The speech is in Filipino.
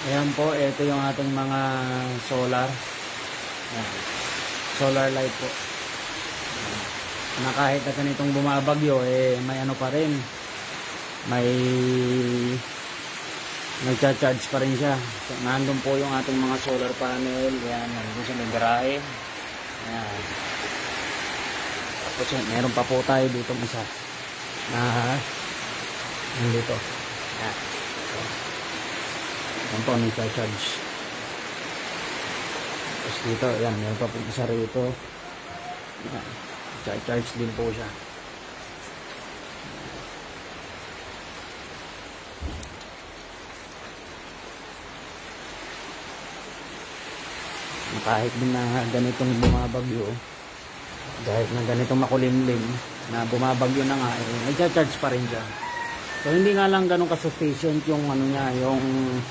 Ayan po, ito yung ating mga solar. Ayan. Solar light po. Ayan. Na kahit na ganitong bumabagyo, may ano pa rin. May nagcha-charge pa rin siya. So, nandun po yung ating mga solar panel. Ayan, nandun sa may garahe. Ayan. Tapos meron pa po tayo dito isa na nandito. Ayan. Ayan po, nagcha-charge. Tapos dito, ayan, meron pa po isa rito. Ayan. Nagcha-charge din po siya. Kahit din na ganitong bumabagyo, kahit na ganitong makulimlim na bumabagyo na nga, nagcha-charge pa rin siya. So hindi nga lang ganun ka-sufficient yung ano niya, yung